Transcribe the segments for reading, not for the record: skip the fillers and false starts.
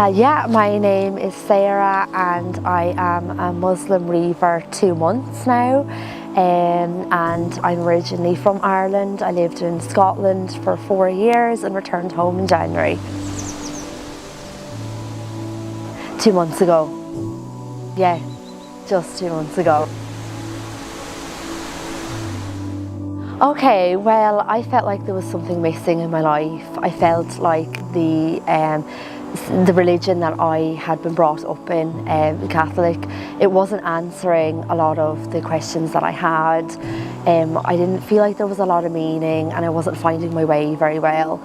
Yeah, my name is Sarah and I am a Muslim Reaver 2 months now, and I'm originally from Ireland. I lived in Scotland for 4 years and returned home in January. 2 months ago. Yeah, just 2 months ago. Okay, well, I felt like there was something missing in my life. I felt like the religion that I had been brought up in, Catholic, it wasn't answering a lot of the questions that I had. I didn't feel like there was a lot of meaning and I wasn't finding my way very well.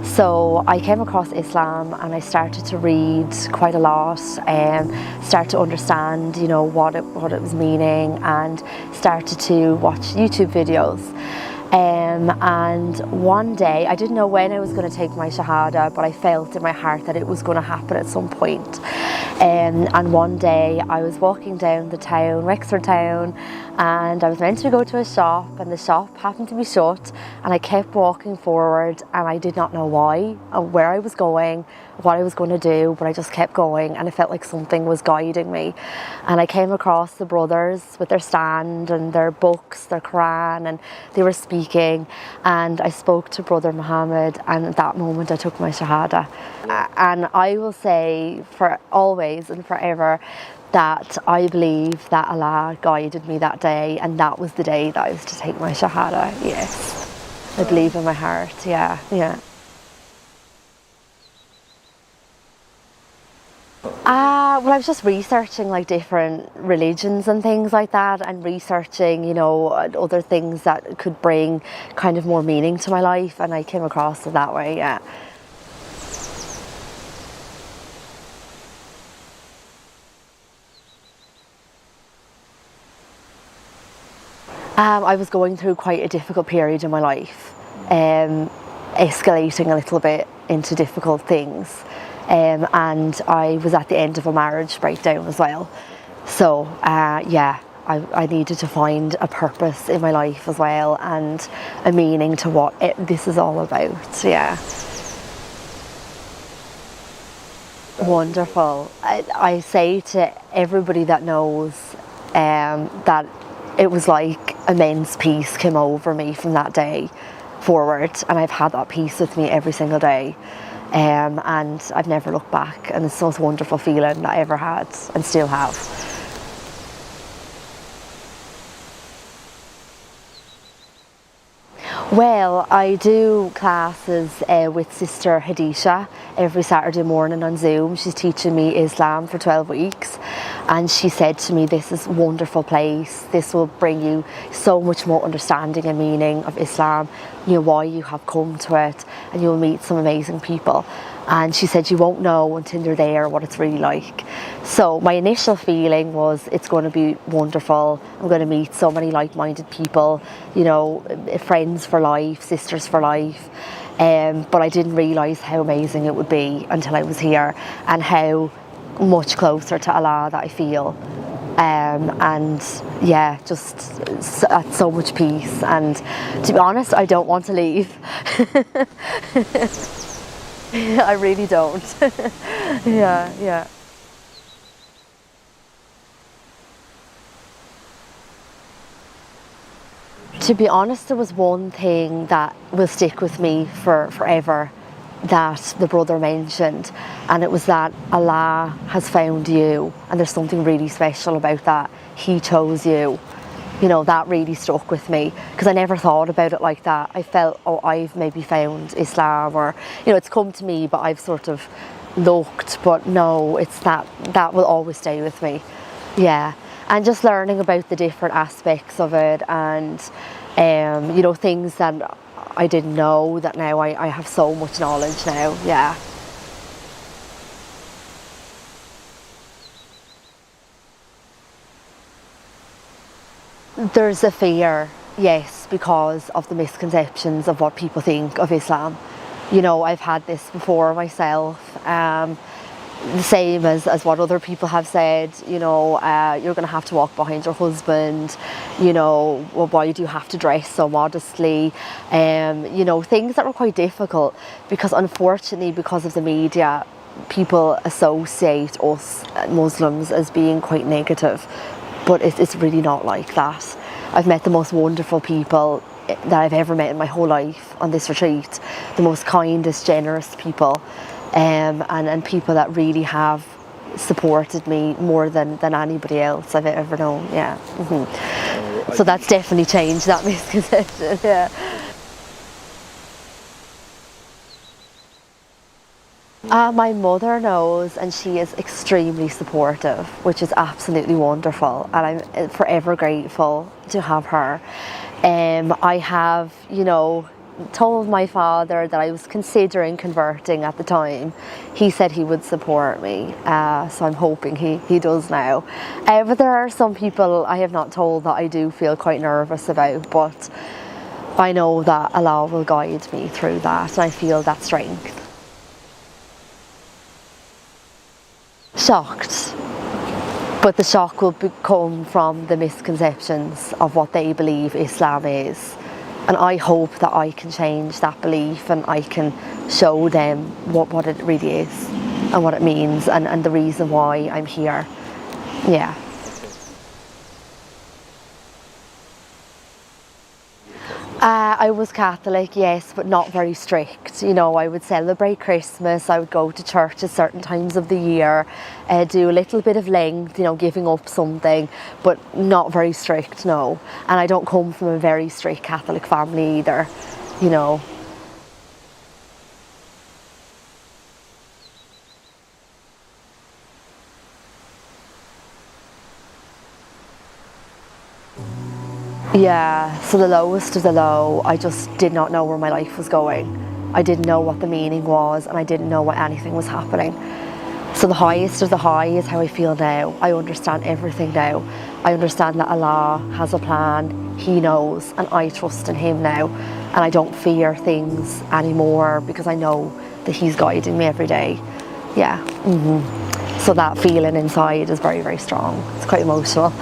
So I came across Islam and I started to read quite a lot, start to understand, you know, what it was meaning, and started to watch YouTube videos. And one day, I didn't know when I was going to take my Shahada, but I felt in my heart that it was going to happen at some point. And one day I was walking down the town, Wexford town, and I was meant to go to a shop, and the shop happened to be shut, and I kept walking forward and I did not know why, or where I was going, what I was going to do, but I just kept going and it felt like something was guiding me. And I came across the brothers with their stand and their books, their Quran, and they were speaking, and I spoke to Brother Muhammad, and at that moment I took my Shahada. And I will say for always and forever that I believe that Allah guided me that day, and that was the day that I was to take my Shahada. Yes, I believe in my heart. Yeah. Well, I was just researching like different religions and things like that, and researching, you know, other things that could bring kind of more meaning to my life, and I came across it that way. Yeah. I was going through quite a difficult period in my life, escalating a little bit into difficult things, and I was at the end of a marriage breakdown as well. So yeah, I needed to find a purpose in my life as well, and a meaning to what this is all about. Yeah. Wonderful. I say to everybody that knows that it was like immense peace came over me from that day forward, and I've had that peace with me every single day, and I've never looked back, and it's the most wonderful feeling that I ever had and still have. Well, I do classes with Sister Hadisha every Saturday morning on Zoom. She's teaching me Islam for 12 weeks, and she said to me, this is a wonderful place. This will bring you so much more understanding and meaning of Islam, you know, why you have come to it, and you'll meet some amazing people. And she said you won't know until you're there what it's really like. So my initial feeling was it's going to be wonderful. I'm going to meet so many like-minded people, you know, friends for life, sisters for life. But I didn't realise how amazing it would be until I was here, and how much closer to Allah that I feel. And yeah, just at so much peace. And to be honest, I don't want to leave. I really don't. Yeah. To be honest, there was one thing that will stick with me for forever that the brother mentioned, and it was that Allah has found you, and there's something really special about that. He chose you. You know, that really stuck with me, because I never thought about it like that. I felt, oh, I've maybe found Islam, or, you know, it's come to me, but I've sort of looked, but no, it's that will always stay with me. Yeah. And just learning about the different aspects of it, and you know, things that I didn't know, that now I have so much knowledge now. Yeah. There's a fear, yes, because of the misconceptions of what people think of Islam. You know, I've had this before myself, the same as what other people have said, you know, you're going to have to walk behind your husband, you know, well, why do you have to dress so modestly, you know, things that were quite difficult, because unfortunately, because of the media, people associate us Muslims as being quite negative, but it's really not like that. I've met the most wonderful people that I've ever met in my whole life on this retreat, the most kindest, generous people, and people that really have supported me more than anybody else I've ever known. Yeah. So that's definitely changed that misconception. Yeah. My mother knows, and she is extremely supportive, which is absolutely wonderful, and I'm forever grateful to have her. I have, told my father that I was considering converting at the time. He said he would support me, so I'm hoping he does now. But there are some people I have not told that I do feel quite nervous about, but I know that Allah will guide me through that, and I feel that strength. Shocked, but the shock will come from the misconceptions of what they believe Islam is, and I hope that I can change that belief and I can show them what it really is and what it means, and the reason why I'm here. Yeah. I was Catholic, yes, but not very strict. I would celebrate Christmas, I would go to church at certain times of the year, do a little bit of Lent, giving up something, but not very strict, no. And I don't come from a very strict Catholic family either, Yeah, so the lowest of the low, I just did not know where my life was going. I didn't know what the meaning was, and I didn't know why anything was happening. So the highest of the high is how I feel now. I understand everything now. I understand that Allah has a plan, He knows, and I trust in Him now. And I don't fear things anymore because I know that He's guiding me every day. Yeah. So that feeling inside is very, very strong. It's quite emotional.